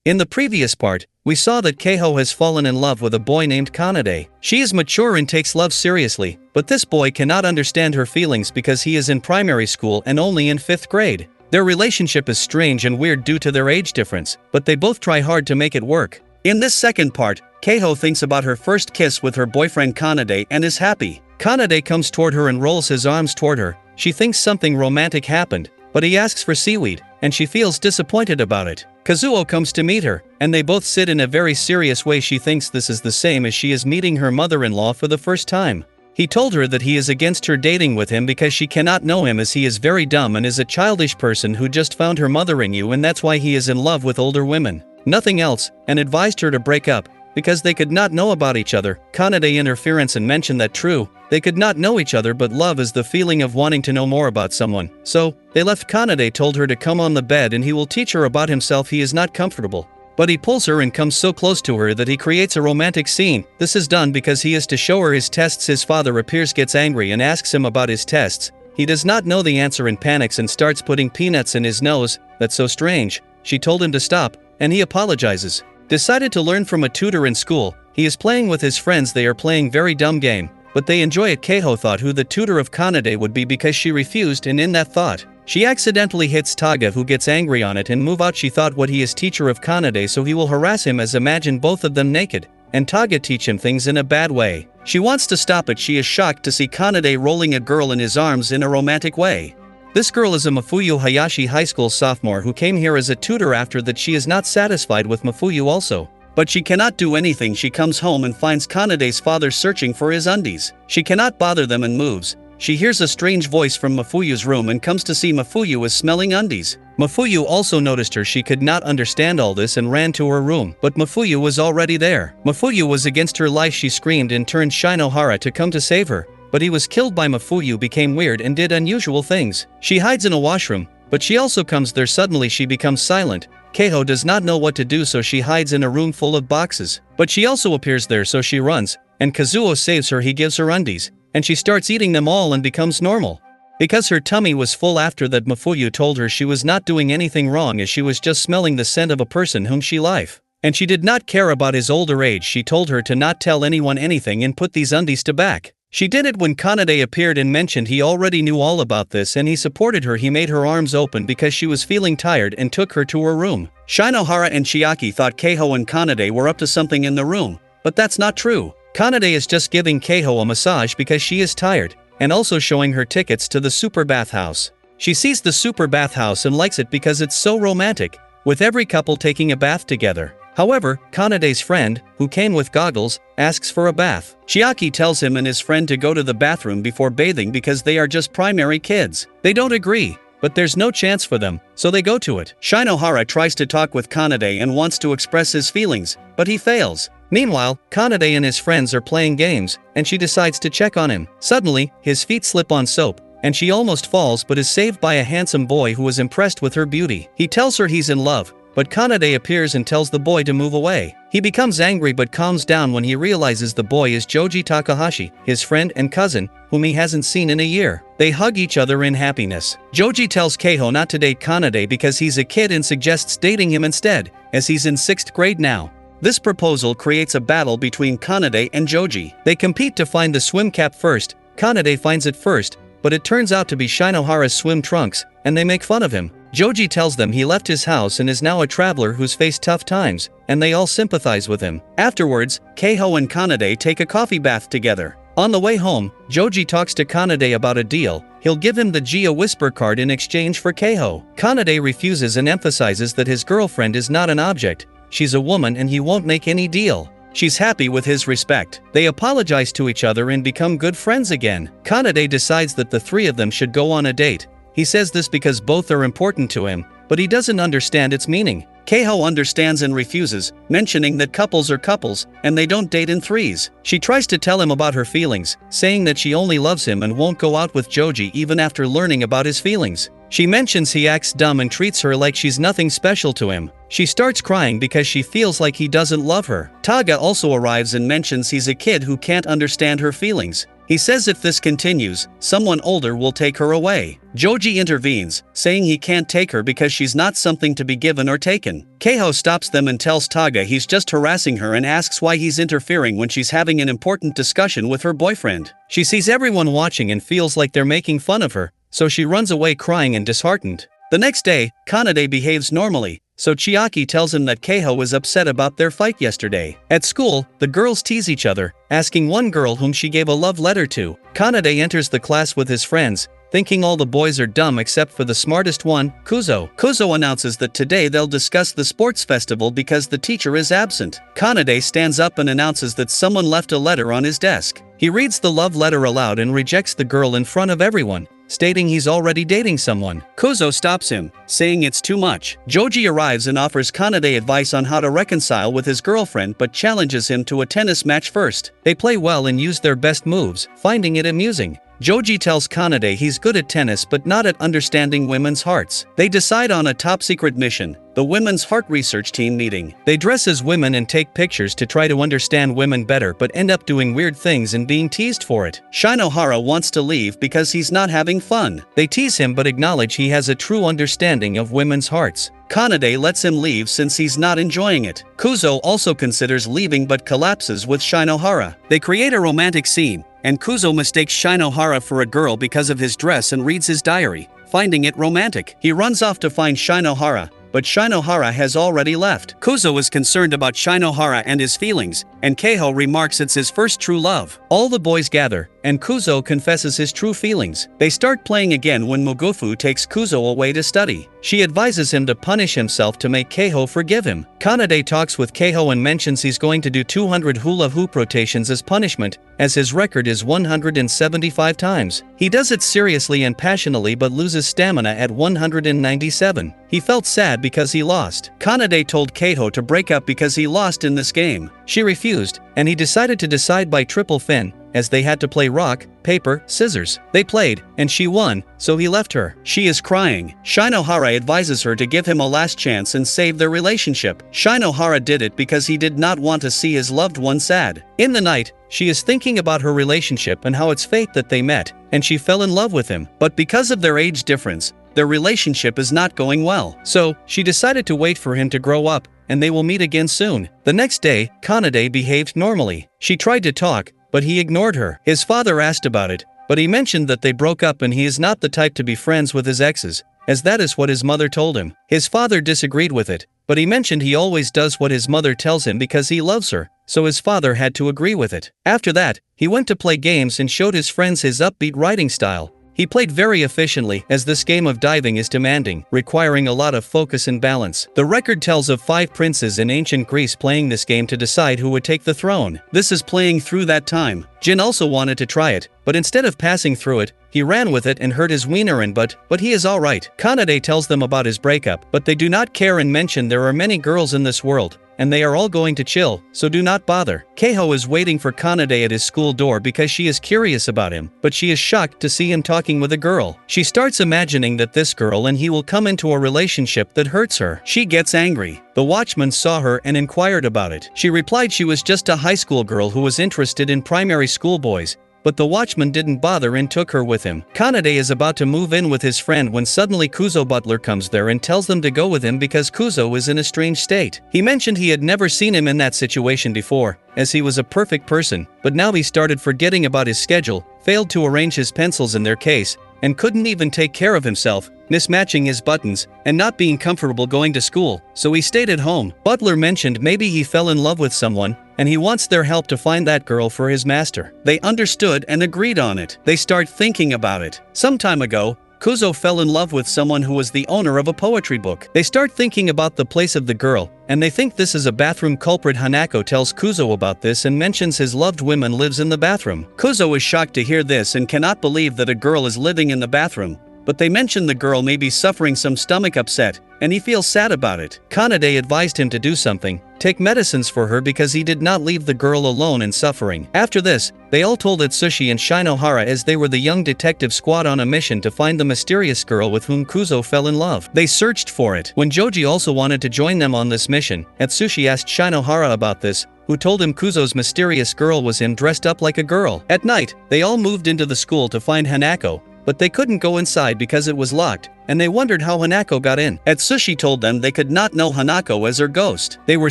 In the previous part, we saw that Keiho has fallen in love with a boy named Kanade. She is mature and takes love seriously, but this boy cannot understand her feelings because he is in primary school and only in 5th grade. Their relationship is strange and weird due to their age difference, but they both try hard to make it work. In this second part, Keiho thinks about her first kiss with her boyfriend Kanade and is happy. Kanade comes toward her and rolls his arms toward her. She thinks something romantic happened, but he asks for seaweed, and she feels disappointed about it. Kazuo comes to meet her, and they both sit in a very serious way. She thinks this is the same as she is meeting her mother-in-law for the first time. He told her that he is against her dating with him because she cannot know him as he is very dumb and is a childish person who just found her mothering you, and that's why he is in love with older women. Nothing else, and advised her to break up, because they could not know about each other. Kanade interference and mentioned that true, they could not know each other, but love is the feeling of wanting to know more about someone. So, they left. Kanade told her to come on the bed and he will teach her about himself. He is not comfortable, but he pulls her and comes so close to her that he creates a romantic scene. This is done because he is to show her his tests. His father appears, gets angry and asks him about his tests. He does not know the answer and panics and starts putting peanuts in his nose. That's so strange. She told him to stop, and he apologizes. Decided to learn from a tutor in school. He is playing with his friends. They are playing very dumb game, but they enjoy it. Keiho thought who the tutor of Kanade would be because she refused, and in that thought, she accidentally hits Taga, who gets angry on it and move out. She thought what he is teacher of Kanade, so he will harass him, as imagine both of them naked, and Taga teach him things in a bad way. She wants to stop it. She is shocked to see Kanade rolling a girl in his arms in a romantic way. This girl is a Mafuyu Hayashi High School sophomore who came here as a tutor. After that, she is not satisfied with Mafuyu also, but she cannot do anything. She comes home and finds Kanade's father searching for his undies. She cannot bother them and moves. She hears a strange voice from Mafuyu's room and comes to see Mafuyu is smelling undies. Mafuyu also noticed her. She could not understand all this and ran to her room, but Mafuyu was already there. Mafuyu was against her life. She screamed and turned Shinohara to come to save her, but he was killed by Mafuyu, became weird and did unusual things. She hides in a washroom, but she also comes there. Suddenly she becomes silent. Keiho does not know what to do, so she hides in a room full of boxes, but she also appears there, so she runs, and Kazuo saves her. He gives her undies, and she starts eating them all and becomes normal. Because her tummy was full. After that, Mafuyu told her she was not doing anything wrong, as she was just smelling the scent of a person whom she liked, and she did not care about his older age. She told her to not tell anyone anything and put these undies to back. She did it when Kanade appeared and mentioned he already knew all about this, and he supported her. He made her arms open because she was feeling tired and took her to her room. Shinohara and Chiaki thought Keiho and Kanade were up to something in the room, but that's not true. Kanade is just giving Keiho a massage because she is tired, and also showing her tickets to the super bathhouse. She sees the super bathhouse and likes it because it's so romantic, with every couple taking a bath together. However, Kanade's friend, who came with goggles, asks for a bath. Chiaki tells him and his friend to go to the bathroom before bathing because they are just primary kids. They don't agree, but there's no chance for them, so they go to it. Shinohara tries to talk with Kanade and wants to express his feelings, but he fails. Meanwhile, Kanade and his friends are playing games, and she decides to check on him. Suddenly, his feet slip on soap, and she almost falls but is saved by a handsome boy who is impressed with her beauty. He tells her he's in love, but Kanade appears and tells the boy to move away. He becomes angry but calms down when he realizes the boy is Joji Takahashi, his friend and cousin, whom he hasn't seen in a year. They hug each other in happiness. Joji tells Keiho not to date Kanade because he's a kid and suggests dating him instead, as he's in 6th grade now. This proposal creates a battle between Kanade and Joji. They compete to find the swim cap first. Kanade finds it first, but it turns out to be Shinohara's swim trunks, and they make fun of him. Joji tells them he left his house and is now a traveler who's faced tough times, and they all sympathize with him. Afterwards, Keiho and Kanade take a coffee bath together. On the way home, Joji talks to Kanade about a deal. He'll give him the Gia Whisper card in exchange for Keiho. Kanade refuses and emphasizes that his girlfriend is not an object. She's a woman and he won't make any deal. She's happy with his respect. They apologize to each other and become good friends again. Kanade decides that the three of them should go on a date. He says this because both are important to him, but he doesn't understand its meaning. Keiho understands and refuses, mentioning that couples are couples, and they don't date in threes. She tries to tell him about her feelings, saying that she only loves him and won't go out with Joji even after learning about his feelings. She mentions he acts dumb and treats her like she's nothing special to him. She starts crying because she feels like he doesn't love her. Taga also arrives and mentions he's a kid who can't understand her feelings. He says if this continues, someone older will take her away. Joji intervenes, saying he can't take her because she's not something to be given or taken. Keiho stops them and tells Taga he's just harassing her and asks why he's interfering when she's having an important discussion with her boyfriend. She sees everyone watching and feels like they're making fun of her, so she runs away crying and disheartened. The next day, Kanade behaves normally, so Chiaki tells him that Keiho is upset about their fight yesterday. At school, the girls tease each other, asking one girl whom she gave a love letter to. Kanade enters the class with his friends, thinking all the boys are dumb except for the smartest one, Kuzo. Kuzo announces that today they'll discuss the sports festival because the teacher is absent. Kanade stands up and announces that someone left a letter on his desk. He reads the love letter aloud and rejects the girl in front of everyone, stating he's already dating someone. Kuzo stops him, saying it's too much. Joji arrives and offers Kanade advice on how to reconcile with his girlfriend but challenges him to a tennis match first. They play well and use their best moves, finding it amusing. Joji tells Kanade he's good at tennis but not at understanding women's hearts. They decide on a top-secret mission, the Women's Heart Research Team meeting. They dress as women and take pictures to try to understand women better but end up doing weird things and being teased for it. Shinohara wants to leave because he's not having fun. They tease him but acknowledge he has a true understanding of women's hearts. Kanade lets him leave since he's not enjoying it. Kuzo also considers leaving but collapses with Shinohara. They create a romantic scene, and Kuzo mistakes Shinohara for a girl because of his dress and reads his diary, finding it romantic. He runs off to find Shinohara, but Shinohara has already left. Kuzo is concerned about Shinohara and his feelings, and Keiho remarks it's his first true love. All the boys gather, and Kuzo confesses his true feelings. They start playing again when Mugufu takes Kuzo away to study. She advises him to punish himself to make Keiho forgive him. Kanade talks with Keiho and mentions he's going to do 200 hula hoop rotations as punishment, as his record is 175 times. He does it seriously and passionately but loses stamina at 197. He felt sad because he lost. Kanade told Keiho to break up because he lost in this game. She refused, and he decided to decide by triple fin, as they had to play rock, paper, scissors. They played, and she won, so he left her. She is crying. Shinohara advises her to give him a last chance and save their relationship. Shinohara did it because he did not want to see his loved one sad. In the night, she is thinking about her relationship and how it's fate that they met, and she fell in love with him. But because of their age difference, their relationship is not going well. So, she decided to wait for him to grow up, and they will meet again soon. The next day, Kanade behaved normally. She tried to talk, but he ignored her. His father asked about it, but he mentioned that they broke up and he is not the type to be friends with his exes, as that is what his mother told him. His father disagreed with it, but he mentioned he always does what his mother tells him because he loves her, so his father had to agree with it. After that, he went to play games and showed his friends his upbeat writing style. He played very efficiently as this game of diving is demanding, requiring a lot of focus and balance. The record tells of 5 princes in ancient Greece playing this game to decide who would take the throne. This is playing through that time. Jin also wanted to try it, but instead of passing through it, he ran with it and hurt his wiener and butt, but he is alright. Kanade tells them about his breakup, but they do not care and mention there are many girls in this world, and they are all going to chill, so do not bother. Keiho is waiting for Kanade at his school door because she is curious about him, but she is shocked to see him talking with a girl. She starts imagining that this girl and he will come into a relationship that hurts her. She gets angry. The watchman saw her and inquired about it. She replied she was just a high school girl who was interested in primary school boys, but the watchman didn't bother and took her with him. Kanade is about to move in with his friend when suddenly Kuzo butler comes there and tells them to go with him because Kuzo is in a strange state. He mentioned he had never seen him in that situation before, as he was a perfect person, but now he started forgetting about his schedule, failed to arrange his pencils in their case, and couldn't even take care of himself, mismatching his buttons, and not being comfortable going to school, so he stayed at home. Butler mentioned maybe he fell in love with someone, and he wants their help to find that girl for his master. They understood and agreed on it. They start thinking about it. Some time ago, Kuzo fell in love with someone who was the owner of a poetry book. They start thinking about the place of the girl, and they think this is a bathroom culprit. Hanako tells Kuzo about this and mentions his loved woman lives in the bathroom. Kuzo is shocked to hear this and cannot believe that a girl is living in the bathroom, but they mention the girl may be suffering some stomach upset, and he feels sad about it. Kanade advised him to do something, take medicines for her because he did not leave the girl alone and suffering. After this, they all told Atsushi and Shinohara as they were the young detective squad on a mission to find the mysterious girl with whom Kuzo fell in love. They searched for it. When Joji also wanted to join them on this mission, Atsushi asked Shinohara about this, who told him Kuzo's mysterious girl was him dressed up like a girl. At night, they all moved into the school to find Hanako, but they couldn't go inside because it was locked, and they wondered how Hanako got in. Atsushi told them they could not know Hanako as her ghost. They were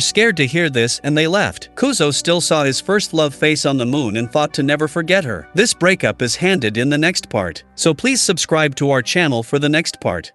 scared to hear this and they left. Kuzo still saw his first love face on the moon and thought to never forget her. This breakup is handed in the next part. So please subscribe to our channel for the next part.